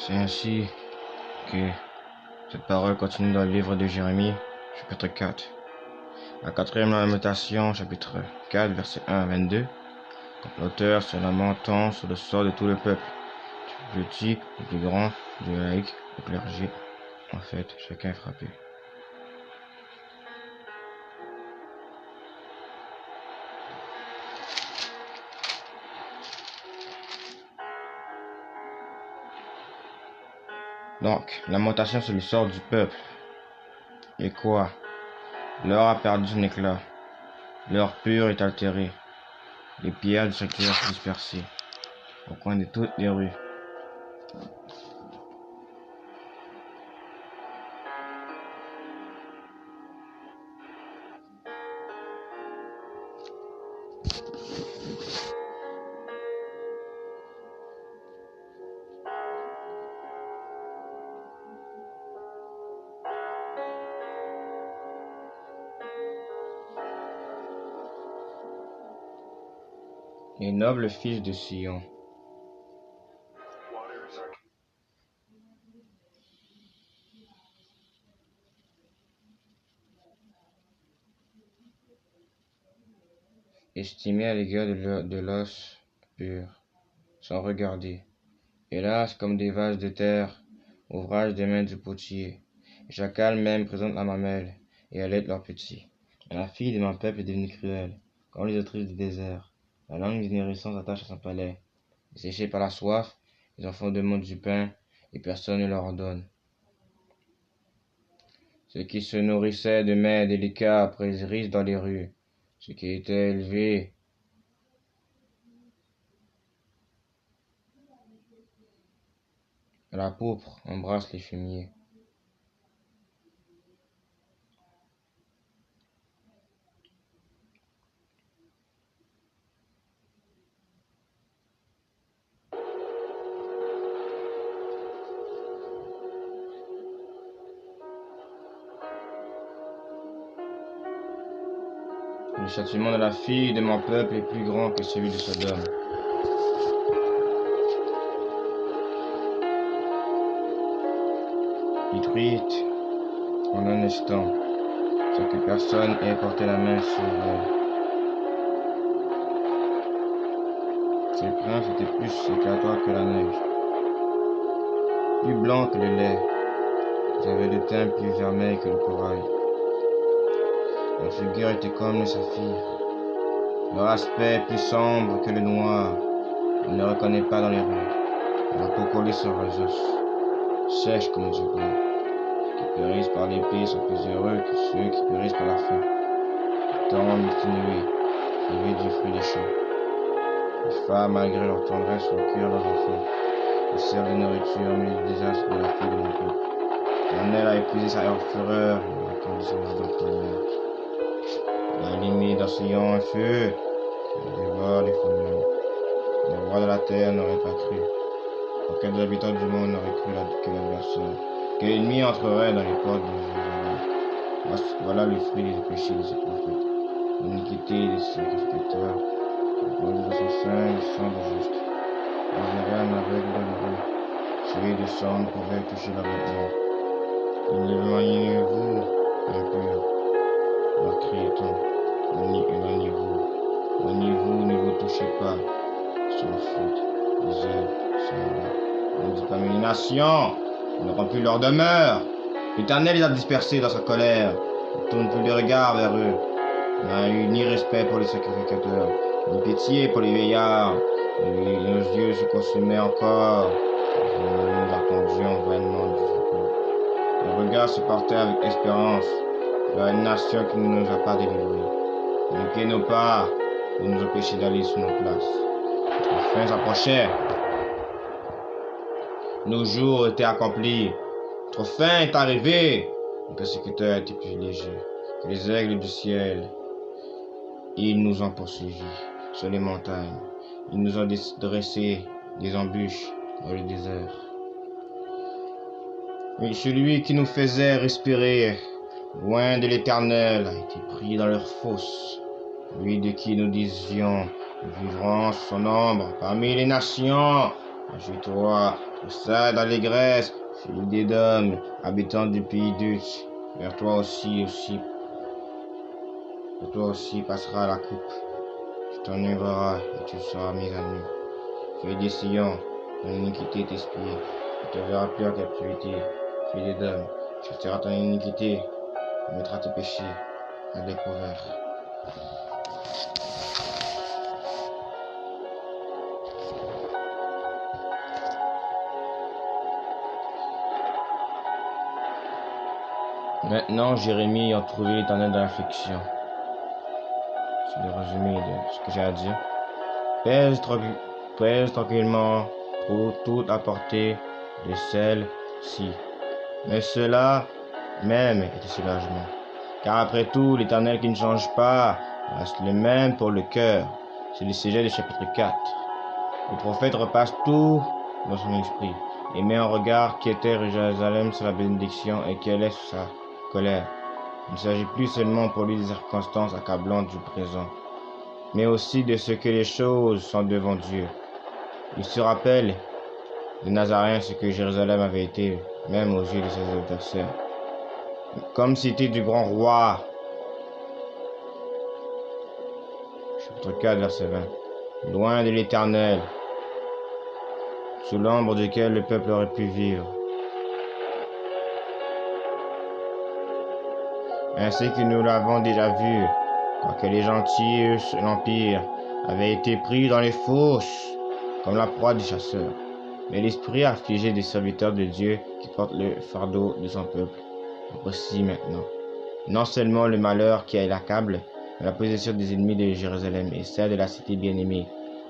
C'est ainsi que cette parole continue dans le livre de Jérémie, chapitre 4. La quatrième lamentation, chapitre 4, versets 1 à 22. L'auteur se lamentant sur le sort de tout le peuple, du petit, du plus grand, du laïc, du clergé. En fait, chacun est frappé. Donc, lamentation sur le sort du peuple. Et quoi? L'or a perdu son éclat. L'or pur est altéré. Les pierres du sanctuaire sont dispersées au coin de toutes les rues. Les nobles fils de Sion. Estimés à l'égard de l'os pur, sans regarder. Hélas, comme des vases de terre, ouvrage des mains du potier. Les chacals même présentent la mamelle, et allaitent leurs petits. Mais la fille de mon peuple est devenue cruelle, comme les autrices du désert. La langue d'une hérissante s'attache à son palais. Séchés par la soif, les enfants demandent du pain, et personne ne leur en donne. Ceux qui se nourrissaient de mets délicats périssent dans les rues. Ceux qui étaient élevés à la pourpre embrassent les fumiers. Le châtiment de la fille de mon peuple est plus grand que celui de Sodome. Détruite en un instant, sans que personne ait porté la main sur elle. Ses princes étaient plus éclatants que la neige, plus blancs que le lait. Ils avaient le teint plus vermeil que le corail. Leur figure était comme le saphir. Leur aspect plus sombre que le noir. On ne les reconnaît pas dans les rues. La peau collée sur leurs os, sèche comme du bois. Ceux qui périssent par l'épée sont plus heureux que ceux qui périssent par la faim. Tendres, exténués, privés du fruit des champs. Les femmes, malgré leur tendresse, procurent leurs enfants. Ils servent de nourriture au milieu du désastre de la fille de mon peuple. L'Éternel a épuisé sa fureur et a tendu son ardente colère. Il a allumé dans Sion un feu qui dévore les fondements. Les rois de la terre n'auraient pas cru. Aucun des habitants du monde n'aurait cru que l'adversaire, que l'ennemi entrerait dans les portes de Jérusalem. Voilà le fruit des péchés de ses prophètes, l'iniquité de ses sacrificateurs, qui produisent dans son sein le sang de juste. On verrait un aveugle dans les rues, celui de sang ne pouvait toucher l'abattement. Éloignez-vous, impurs, leur criait-on, éloignez-vous, ne vous touchez pas, sans faute, les ailes, sans bas. On ne dit pas, mais les nations n'auront plus leur demeure. L'Éternel les a dispersés dans sa colère, ne tourne plus les regards vers eux. Il n'a eu ni respect pour les sacrificateurs, ni pitié pour les vieillards. Nos yeux se consumaient encore, nous attendions vainement du secours. Nos regards se portaient avec espérance vers une nation qui ne nous a pas délivrés. Ne pieds nos pas pour nous empêcher d'aller sur nos places. Notre fin s'approchait. Nos jours étaient accomplis. Notre fin est arrivée. Les persécuteurs étaient plus légers que les aigles du ciel. Ils nous ont poursuivis sur les montagnes. Ils nous ont dressé des embûches dans le désert. Mais celui qui nous faisait respirer loin de l'Éternel a été pris dans leur fosse. Lui de qui nous disions, nous vivrons sous son ombre parmi les nations. Agis-toi, Ça d'allégresse, fille d'Édom, habitant du pays d'Uz, vers toi aussi passera la coupe. Tu t'enivreras et tu seras mis à nu. Fille des Sion, ton iniquité t'expire, tu ne te verras plus en captivité. Fille d'Édom, châtira ton iniquité, et mettra tes péchés à découvert. Maintenant, Jérémie ayant trouvé l'Éternel dans l'affliction. C'est le résumé de ce que j'ai à dire. Pèse tranquillement pour toute la portée de celle-ci. Mais cela même est un soulagement. Car après tout, l'Éternel qui ne change pas reste le même pour le cœur. C'est le sujet du chapitre 4. Le prophète repasse tout dans son esprit et met en regard qui était Jérusalem sur la bénédiction et quelle est sa colère. Il ne s'agit plus seulement pour lui des circonstances accablantes du présent, mais aussi de ce que les choses sont devant Dieu. Il se rappelle de Nazaréen ce que Jérusalem avait été, même aux yeux de ses adversaires. Comme cité du grand roi. Chapitre 4, verset 20. Loin de l'Éternel, sous l'ombre duquel le peuple aurait pu vivre. Ainsi que nous l'avons déjà vu, quoique les gentils eussent l'Empire, avaient été pris dans les fosses, comme la proie du chasseur. Mais l'esprit affligé des serviteurs de Dieu qui portent le fardeau de son peuple, aussi maintenant. Non seulement le malheur qui l'accable, mais la possession des ennemis de Jérusalem et celle de la cité bien-aimée.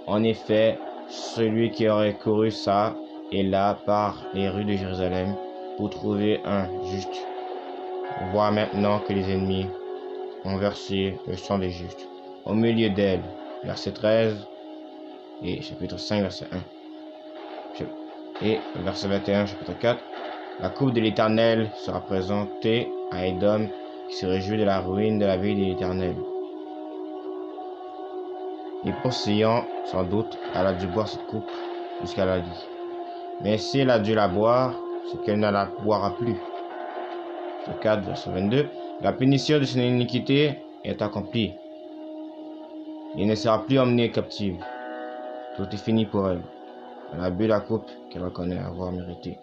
En effet, celui qui aurait couru ça et là par les rues de Jérusalem pour trouver un juste, voit maintenant que les ennemis ont versé le sang des justes au milieu d'elle. Verset 13 et chapitre 5, verset 1. Et verset 21, chapitre 4. La coupe de l'Éternel sera présentée à Édom, qui se réjouit de la ruine de la ville de l'Éternel. Et poursuivant, sans doute, elle a dû boire cette coupe jusqu'à la vie. Mais si elle a dû la boire, c'est qu'elle ne la boira plus. Chapitre 4, verset 22. La punition de son iniquité est accomplie. Il ne sera plus emmenée captive. Tout est fini pour elle. Elle a bu la coupe qu'elle reconnaît avoir méritée.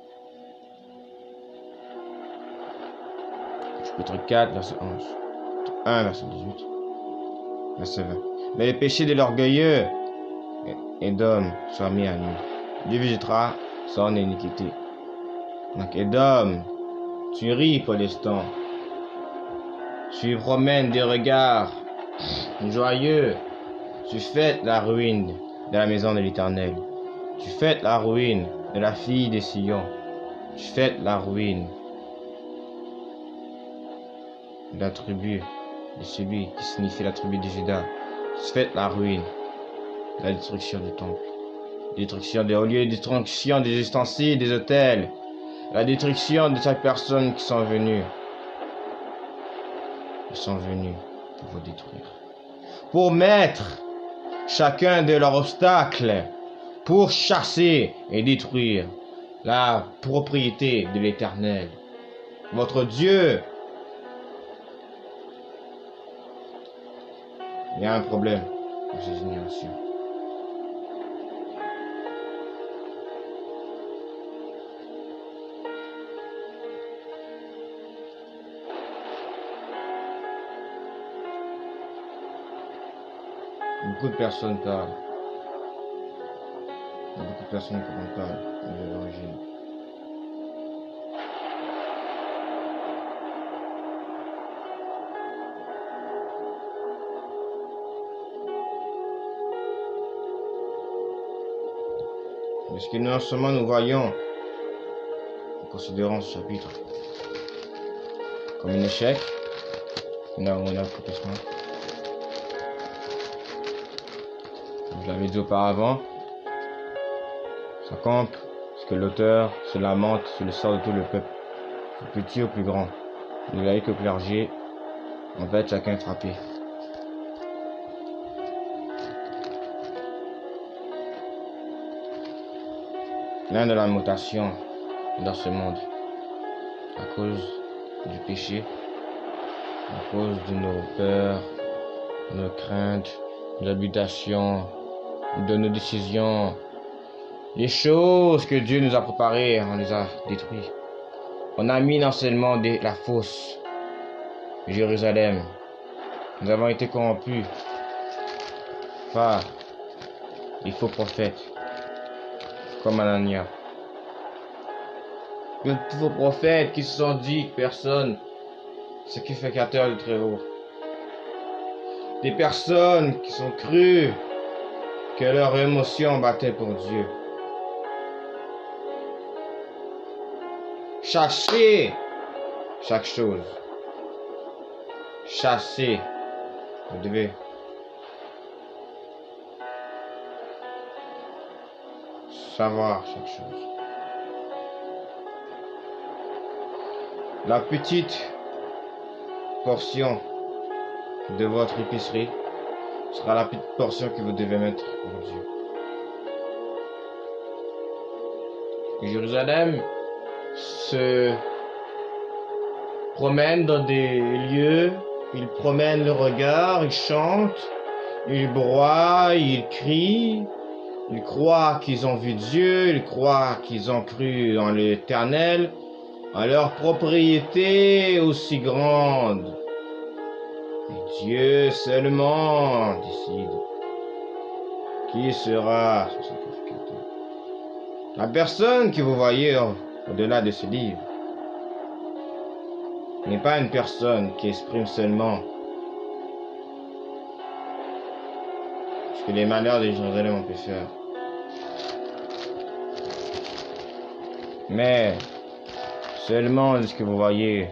Chapitre 4, verset 11. 1, verset 18. Verset 20. Mais le péché de l'orgueilleux Édom sera mis à nu. Dieu visitera son iniquité. Donc Édom, tu ris pour l'instant. Tu promènes des regards joyeux. Tu fêtes la ruine de la maison de l'Éternel. Tu fêtes la ruine de la fille de Sion. Tu fêtes la ruine de la tribu de celui qui signifie la tribu de Juda. Tu fêtes la ruine, la destruction du temple, destruction des hauts lieux, destruction des ustensiles, des autels, la destruction de chaque personne qui sont venues. Ils sont venus pour vous détruire, pour mettre chacun de leurs obstacles, pour chasser et détruire la propriété de l'Éternel, votre Dieu. Il y a un problème dans ces générations. Beaucoup de personnes parlent. Beaucoup de personnes qui en parlent de l'origine. Mais ce que non seulement nous voyons, en considérant ce chapitre comme un échec, on a l'accomplissement. Comme je l'avais dit auparavant, ça campe parce que l'auteur se lamente sur le sort de tout le peuple, du petit au plus grand, de laïc au clergé. En fait, chacun est frappé. plein de lamentations dans ce monde à cause du péché, à cause de nos peurs, de nos craintes, de nos habitations, de nos décisions. Les choses que Dieu nous a préparées, on les a détruites. On a mis non seulement la fausse Jérusalem. Nous avons été corrompus par les faux prophètes, comme Anania. De faux prophètes qui se sont dit que personne, sacrificateur du Très-Haut. Des personnes qui sont crues que leur émotion battait pour Dieu. Chassez chaque chose. Chassez. Vous devez savoir chaque chose. La petite portion de votre épicerie sera la petite portion que vous devez mettre pour Dieu. Jérusalem se promène dans des lieux, il promène le regard, il chante, il broie, il crie, ils croient qu'ils ont vu Dieu, ils croient qu'ils ont cru en l'Éternel, en leur propriété aussi grande. Et Dieu seulement décide qui sera son sacrificateur. La personne que vous voyez au-delà de ce livre n'est pas une personne qui exprime seulement ce que les malheurs de Jérusalem ont pu faire, mais seulement ce que vous voyez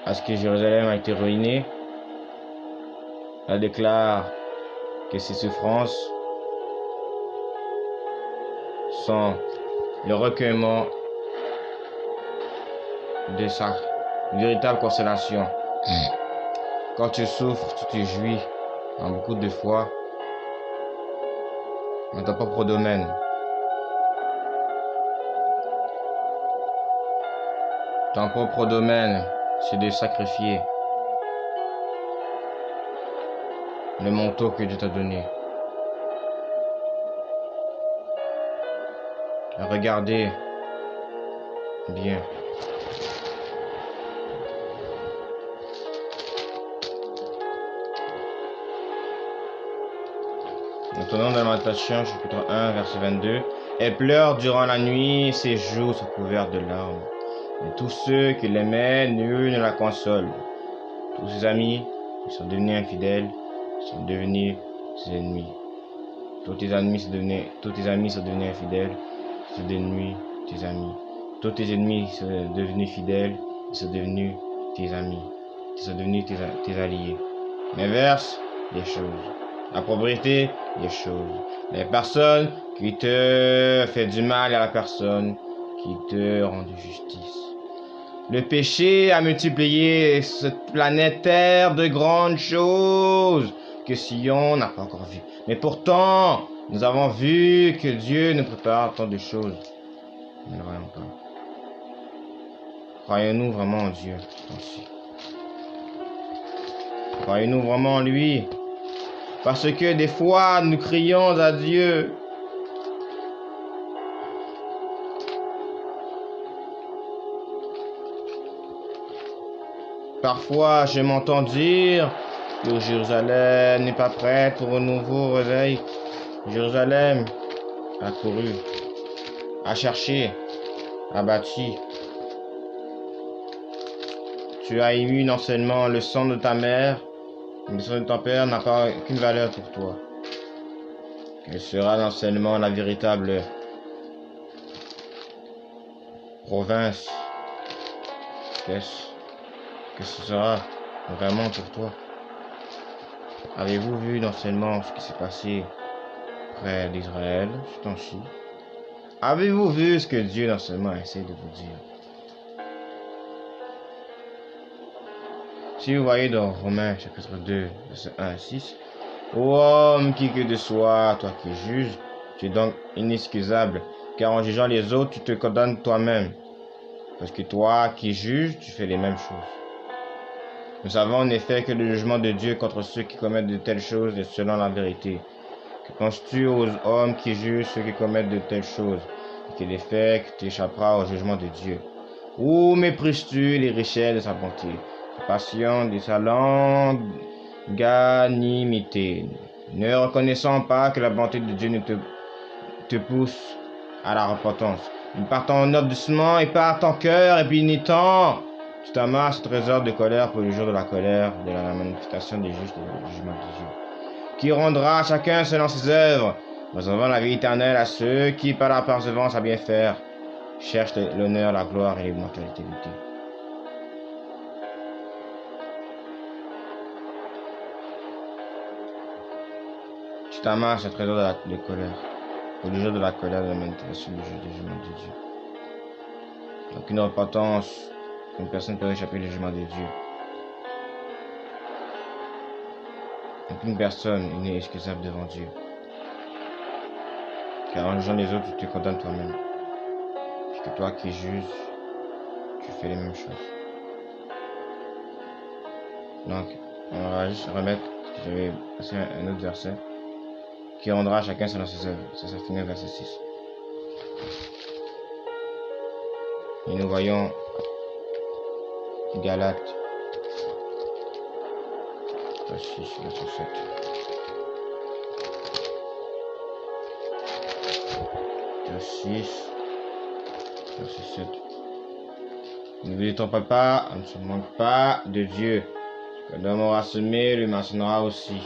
à ce que Jérusalem a été ruinée. Elle déclare que ses souffrances sont le recueillement de sa véritable consolation. Quand tu souffres, tu te jouis en beaucoup de fois dans ton propre domaine. Ton propre domaine, c'est de sacrifier le manteau que Dieu t'a donné. Regardez bien. Nous tenons dans Lamentation, chapitre 1, verset 22. Elle pleure durant la nuit, ses joues sont couvertes de larmes. Et tous ceux qui l'aimaient, nul ne la console. Tous ses amis, ils sont devenus infidèles, ils sont devenus ses ennemis. Tous tes amis sont devenus infidèles, ils sont devenus tes amis. Tous tes ennemis sont devenus fidèles, ils sont devenus tes amis. Ils sont devenus tes alliés. L'inverse, des choses. La propriété, des choses. Les personnes qui te font du mal à la personne qui te rend justice. Le péché a multiplié cette planète Terre de grandes choses que Sion n'a pas encore vues. Mais pourtant, nous avons vu que Dieu nous prépare tant de choses. Nous ne le voyons pas. Croyons-nous vraiment en Dieu aussi? Croyons-nous vraiment en lui? Parce que des fois, nous crions à Dieu. Parfois, je m'entends dire que Jérusalem n'est pas prête pour un nouveau réveil. Jérusalem a couru, a cherché, a bâti. Tu as ému non seulement le sang de ta mère, mais le sang de ton père n'a pas aucune valeur pour toi. Quelle sera non seulement la véritable province? Qu'est-ce que ce sera vraiment pour toi? Avez-vous vu non seulement ce qui s'est passé près d'Israël ce temps-ci? Avez-vous vu ce que Dieu non seulement essaie de vous dire? Si vous voyez dans Romains chapitre 2, verset 1 à 6, ô homme qui que de soi, toi qui juges, Tu es donc inexcusable, car en jugeant les autres, tu te condamnes toi-même. Parce que toi qui juges, tu fais les mêmes choses. Nous savons en effet que le jugement de Dieu contre ceux qui commettent de telles choses est selon la vérité. Que penses-tu aux hommes qui jugent ceux qui commettent de telles choses, et qu'il est fait que tu échapperas au jugement de Dieu? Ou méprises-tu les richesses de sa bonté, sa passion, de sa longanimité, ne reconnaissant pas que la bonté de Dieu ne te pousse à la repentance? Par ton doucement et par ton cœur impénitent, tu t'amasses ce trésor de colère pour le jour de la colère, de la manifestation des justes et du jugement de Dieu, qui rendra chacun selon ses œuvres, réservant la vie éternelle à ceux qui, par la persévérance à bien faire, cherchent l'honneur, la gloire et l'immortalité. Tu t'amasses un trésor de colère, pour le jour de la colère, de la manifestation du jugement de Dieu. Aucune repentance, une personne peut échapper au jugement de Dieu. Aucune personne n'est excusable devant Dieu. Car en jugeant les autres, tu te condamnes toi-même. Puisque toi qui juges, tu fais les mêmes choses. Donc, on va juste remettre, j'avais passé un autre verset, qui rendra chacun selon ses œuvres. Ça finit au verset 6. Et nous voyons Galates, verset 6, verset 7. Verset 6, verset 7. Ne vous détrompez pas, on ne se manque pas de Dieu. Ce que l'homme aura semé, lui mentionnera aussi.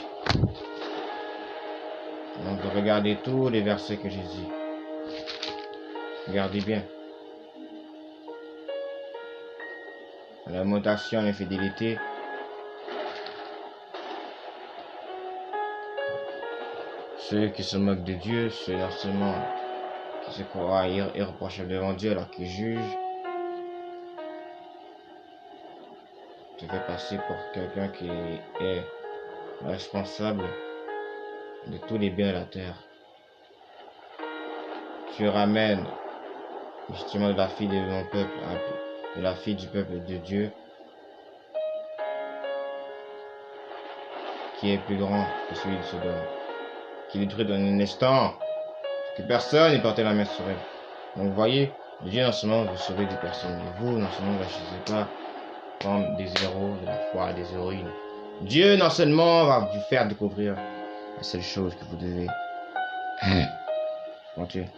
Donc regardez tous les versets que j'ai dit. Regardez bien. La mutation, l'infidélité. Ceux qui se moquent de Dieu, ceux non seulement qui se croient irréprochables devant Dieu alors qu'ils jugent, te fait passer pour quelqu'un qui est responsable de tous les biens de la terre. Tu ramènes justement de la fille de mon peuple, de la fille du peuple de Dieu, qui est plus grand que celui de Sodome, qui détruit dans un instant, que personne n'ait porté la main sur elle. Donc vous voyez, Dieu non seulement vous sauver des personnes, mais vous non seulement ne réussissez pas comme des héros de la foi, des héroïnes. Dieu non seulement va vous faire découvrir la seule chose que vous devez continuer.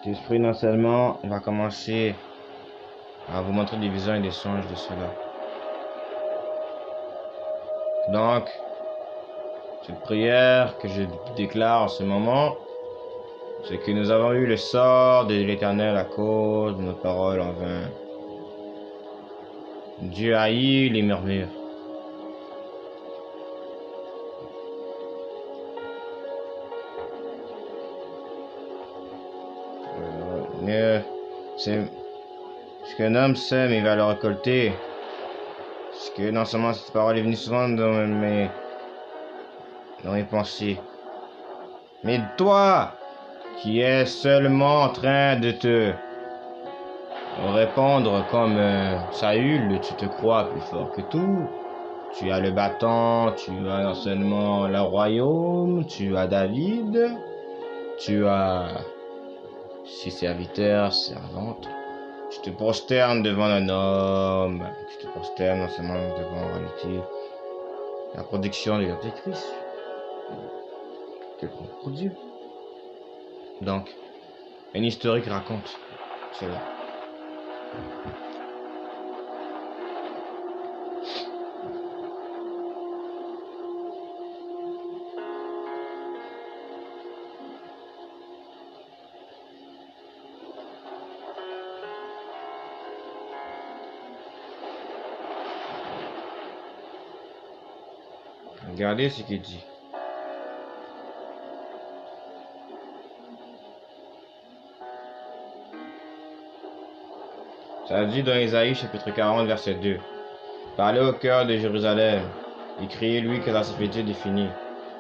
L'esprit non seulement va commencer à vous montrer des visions et des songes de cela. Donc, cette prière que je déclare en ce moment, c'est que nous avons eu le sort de l'Éternel à cause de nos paroles en vain. Dieu haït les murmures. C'est ce qu'un homme sème, il va le récolter. Parce que non seulement cette parole est venue souvent dans mes pensées, mais toi, qui es seulement en train de te répondre comme Saül, tu te crois plus fort que tout. Tu as le bâton, tu as non seulement le royaume, tu as David, tu as 6 serviteurs, servantes. Tu te prosternes devant un homme, tu te prosternes non seulement devant en réalité la production de l'Antéchrist. Tu te prends pour Dieu. Donc, un historique raconte cela. Regardez ce qu'il dit. Ça dit dans Isaïe chapitre 40 verset 2. Parlez au cœur de Jérusalem, et criez-lui que sa servitude est finie,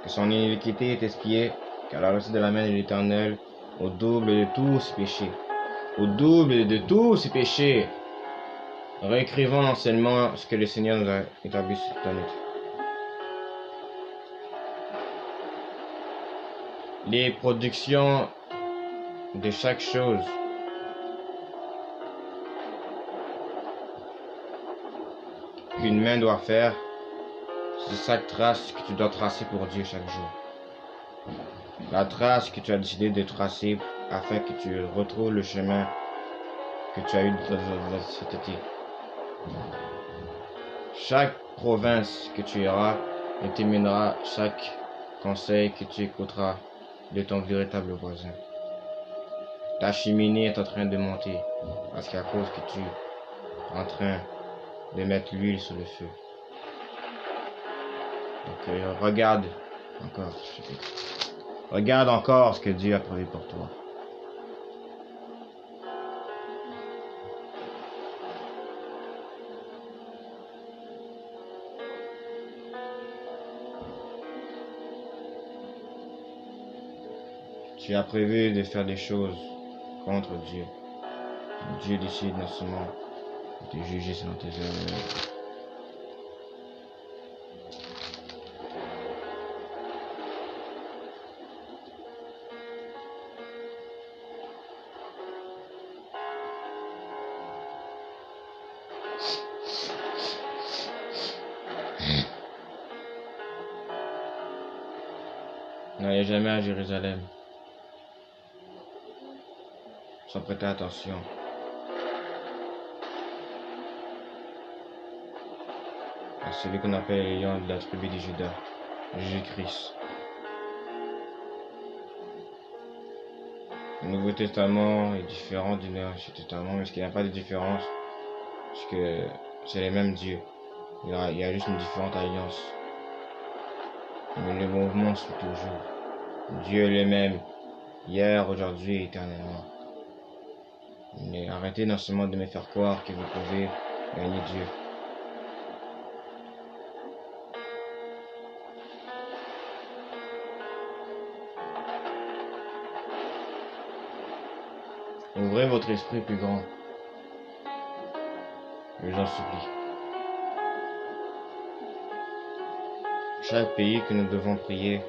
que son iniquité est expiée, car la reçue de la main de l'Éternel, au double de tous ses péchés. Au double de tous ses péchés. Réécrivons l'enseignement, ce que le Seigneur nous a établi sur la planète. Les productions de chaque chose qu'une main doit faire, c'est chaque trace que tu dois tracer pour Dieu chaque jour. La trace que tu as décidé de tracer afin que tu retrouves le chemin que tu as eu dans cet été. Chaque province que tu iras déterminera chaque conseil que tu écouteras de ton véritable voisin. Ta cheminée est en train de monter parce qu'à cause que tu es en train de mettre l'huile sur le feu. Donc regarde encore ce que Dieu a prévu pour toi. Tu as prévu de faire des choses contre Dieu. Dieu décide non seulement de te juger selon tes œuvres. N'allez jamais à Jérusalem sans prêter attention à celui qu'on appelle les lions de la tribu de Juda, Jésus-Christ. Le Nouveau Testament est différent du Ancien Testament, mais ce qu'il n'y a pas de différence, parce que c'est les mêmes dieux. Il y a juste une différente alliance. Mais le mouvement suit toujours. Dieu est le même, hier, aujourd'hui et éternellement. Mais arrêtez non seulement de me faire croire que vous pouvez gagner Dieu. Ouvrez votre esprit plus grand. Je vous en supplie. Chaque pays que nous devons prier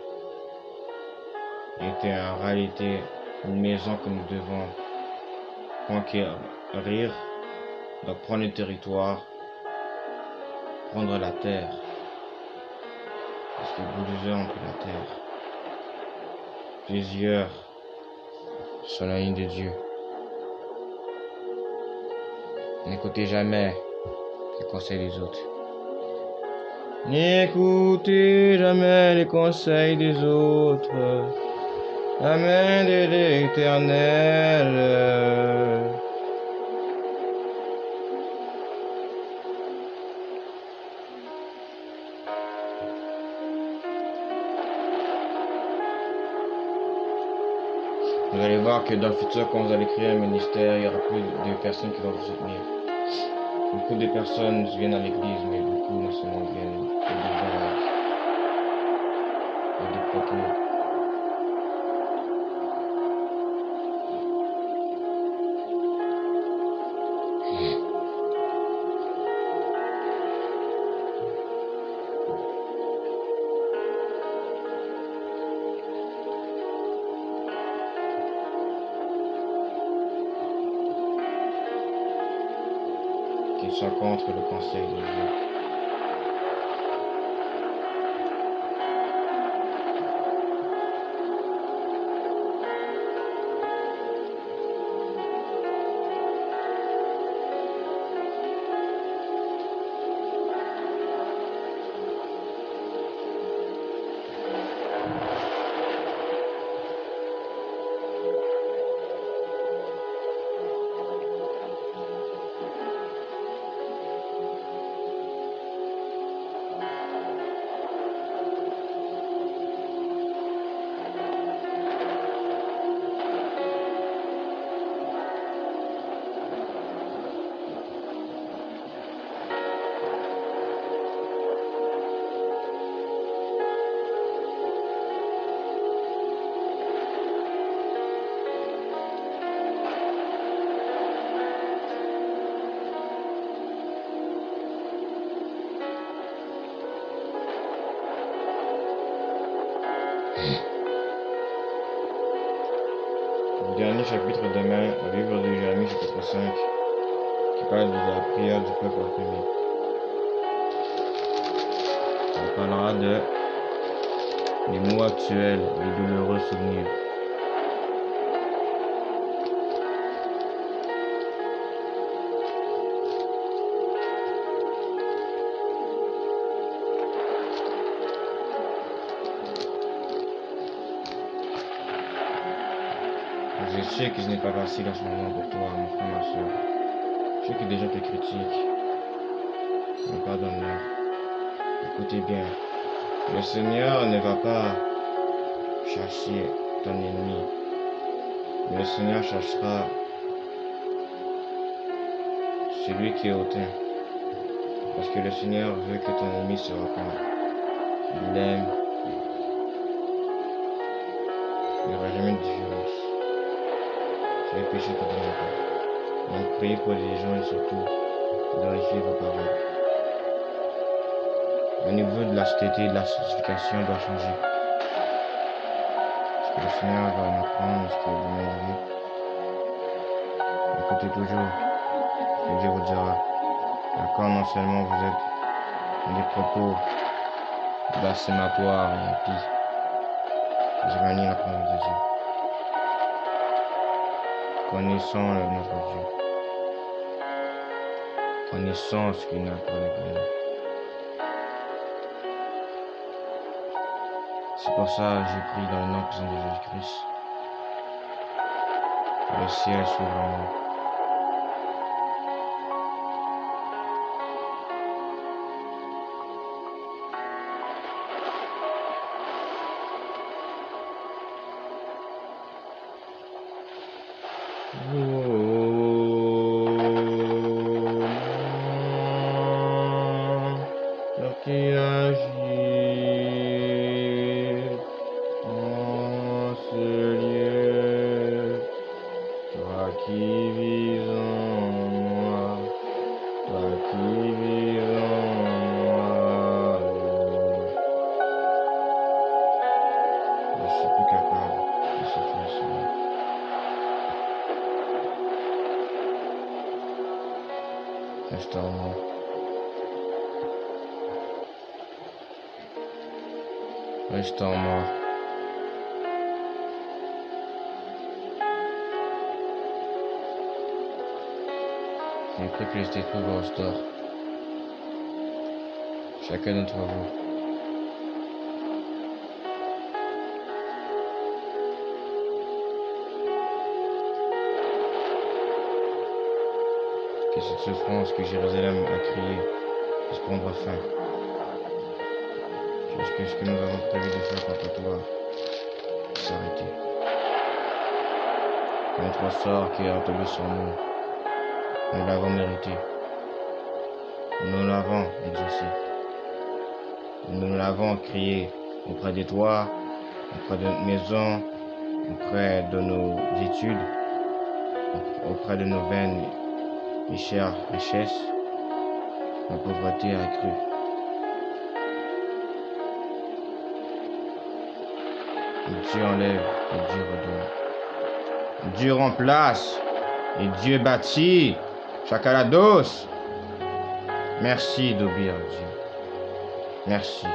était en réalité une maison que nous devons conquérir, donc prendre le territoire, prendre la terre. Parce que plusieurs ont pris la terre. Plusieurs sont la ligne de Dieu. N'écoutez jamais les conseils des autres. N'écoutez jamais les conseils des autres. La main de l'Éternel. Vous allez voir que dans le futur, quand vous allez créer un ministère, il y aura plus de personnes qui vont vous soutenir. Beaucoup de personnes viennent à l'église, mais beaucoup non seulement viennent pour des voyages et des propos. Qui sont contre le conseil de Dieu. chapitre demain, au livre de Jérémie, chapitre 5, qui parle de la prière du peuple opprimé. On parlera des mots actuels, des douloureux souvenirs. Je sais que ce n'est pas facile en ce moment pour toi, mon frère, ma soeur. Je sais que des gens te critiquent. Mais pardonne-leur. Écoutez bien. Le Seigneur ne va pas chasser ton ennemi. Mais le Seigneur chassera celui qui est hautain. Parce que le Seigneur veut que ton ennemi se repente. Il l'aime. Il n'y aura jamais de différence. Si les péchés te donnent pas. Donc priez pour les gens et surtout glorifiez vos paroles. Au niveau de la sainteté et de la sanctification doit changer. Parce que le Seigneur va nous prendre ce qu'il est demandé. Écoutez toujours ce que Dieu vous dira. D'accord, non seulement vous êtes des propos blasphématoires et impies, vous éloignez la présence de Dieu. Connaissons notre Dieu. Connaissons ce qu'il a pour nous. C'est pour ça que j'ai pris dans le nom puissant de Jésus-Christ. Le ciel s'ouvre en moi. Qui agit en ce lieu, toi qui vis en moi, toi qui vis en moi, je suis plus capable de souffrir seul. Reste en moi. Reste en moi. Je prie que l'Esprit vous restaure. Chacun d'entre vous. Que cette souffrance que Jérusalem a criée puisse prendre fin. Jusqu'à ce que nous avons prévu de faire contre toi s'arrêter. Notre sort qui est tombé sur nous, nous l'avons mérité. Nous l'avons exaucé. Nous l'avons crié auprès de toi, auprès de notre maison, auprès de nos études, auprès de nos vaines et chères richesses. La pauvreté a cru. Dieu enlève et Dieu redonne. Dieu remplace et Dieu bâtit. Chakalados. Merci d'obéir à Dieu. Merci.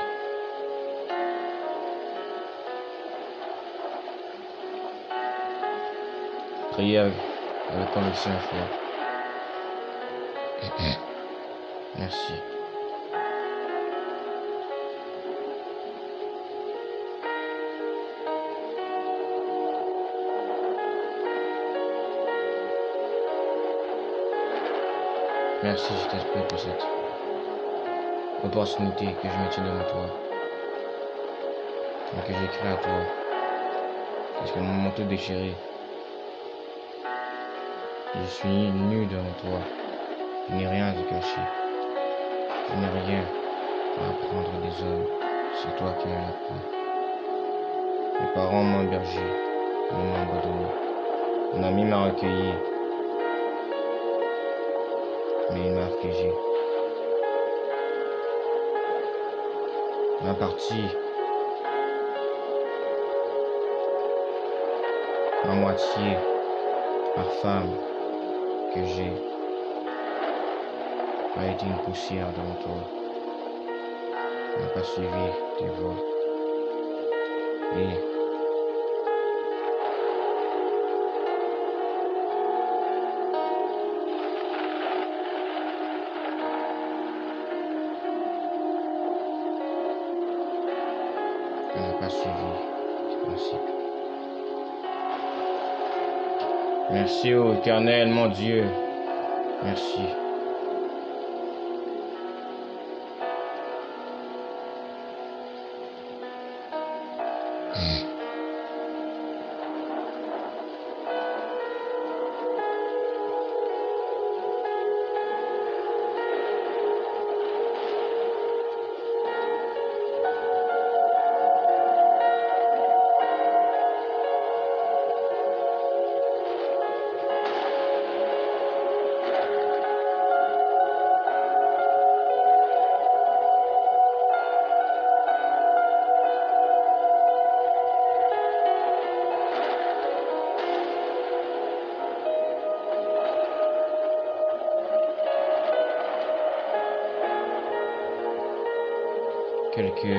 Priez avec conviction et foi. Merci. Merci, Saint-Esprit, pour cette opportunité que je me tiens devant toi et que j'écris à toi. Parce que mon manteau déchiré, je suis nu devant toi. Je n'ai rien à te cacher. Je n'ai rien à apprendre des hommes. C'est toi qui m'en apprends. Mes parents m'ont hébergé, ils m'ont abandonné. Mon ami m'a recueilli, mais il m'a affligé. Ma partie, ma moitié par femme que j'ai a été une poussière devant toi. Elle n'a pas suivi tes voies. Et elle n'a pas suivi tes principes. Merci, ô Éternel, mon Dieu. Merci. Quelques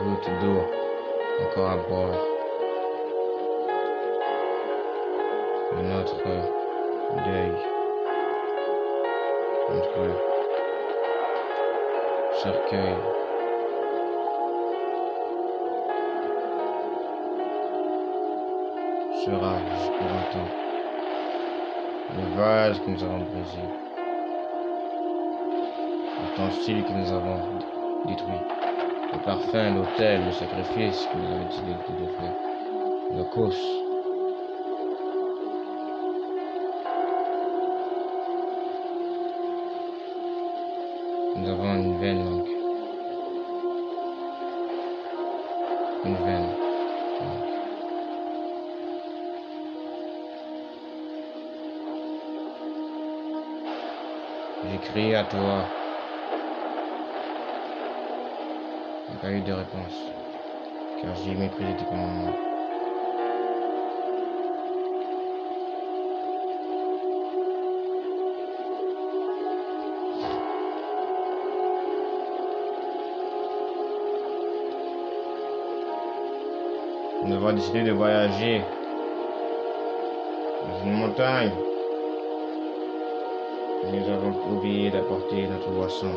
gouttes d'eau encore à boire de notre deuil, notre cercueil. Sera jusqu'au longtemps le vase que nous avons brisé, l'ustensile que nous avons détruit, le parfum, l'autel, le sacrifice que nous avons dit de faire, le cause. Nous avons une vaine langue. Une vaine langue. J'ai crié à toi. Il n'y a pas eu de réponse, car j'ai méprisé tes commandements. Nous avons décidé de voyager dans une montagne. Nous avons oublié d'apporter notre boisson,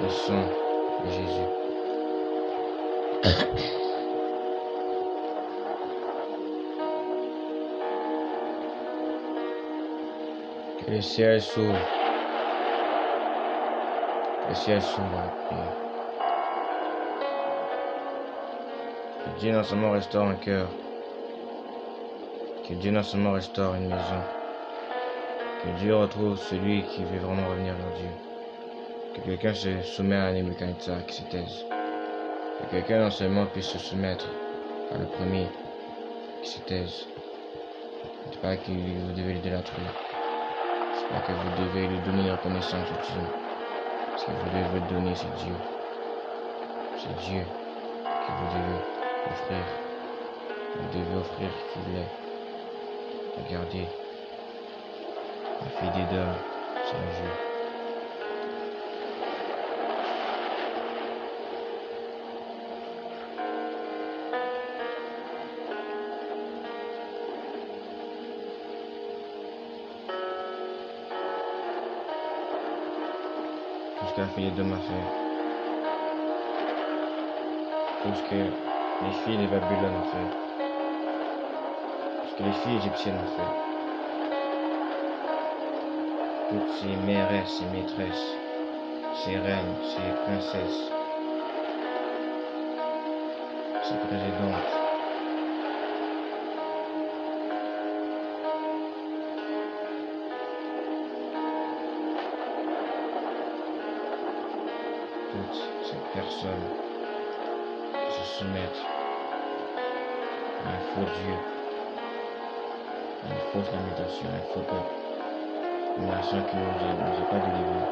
le sang de Jésus. Que le ciel s'ouvre. Que le ciel s'ouvre à la prière. Que Dieu non seulement restaure un cœur. Que Dieu non seulement restaure une maison. Que Dieu retrouve celui qui veut vraiment revenir vers Dieu. Que quelqu'un se soumette à Nebuchadnezzar qui se taise. Que quelqu'un non seulement puisse se soumettre à le premier qui se taise. C'est pas que vous devez l'idolâtrer. C'est pas que vous devez lui donner la reconnaissance ultime. Ce que vous devez donner, c'est Dieu. C'est Dieu que vous devez offrir. Vous devez offrir qu'il est. Regardez. La fille d'Édom, c'est un jeu. Tout ce que la fille d'Édom a fait. Tout ce que les filles de Babylone ont fait. Tout ce que les filles égyptiennes ont fait. Toutes ces mairesses, ces maîtresses, ces reines, ces princesses, ces présidentes. Toutes ces personnes qui se soumettent à un faux Dieu, à une fausse lamentation, à un faux peuple. Une nation qui nous a pas délivrés.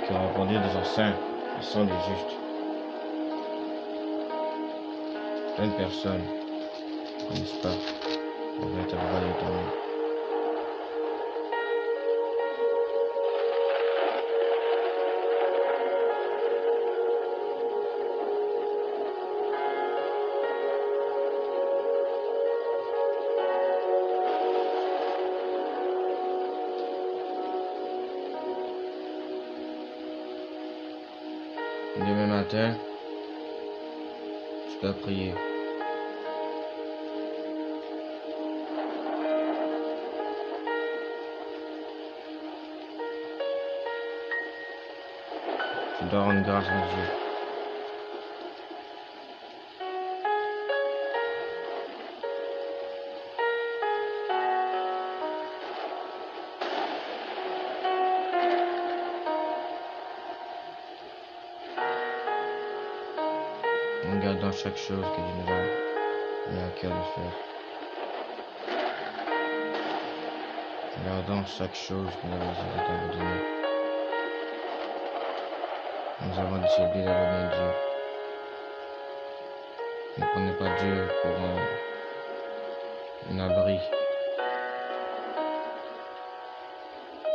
Qui ont répondu de son sein, ils sont des justes. certaines personnes ne connaissent pas le véritable royaume éternel. Demain matin, je dois prier. Je dois rendre grâce à Dieu. En gardant chaque chose que Dieu nous a mis à cœur de faire. En gardant chaque chose que nous avons décidé d'abandonner. Nous avons décidé d'abandonner Dieu. Ne prenez pas Dieu pour un abri.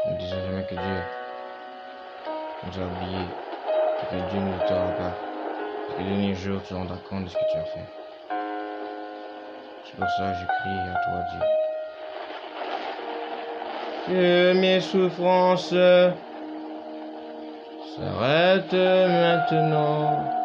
Ne disons jamais que Dieu nous a oubliés et que Dieu ne nous aura pas. Et que le dernier jour, tu te rendras compte de ce que tu as fait. C'est pour ça que je crie à toi, Dieu. Que mes souffrances s'arrêtent maintenant.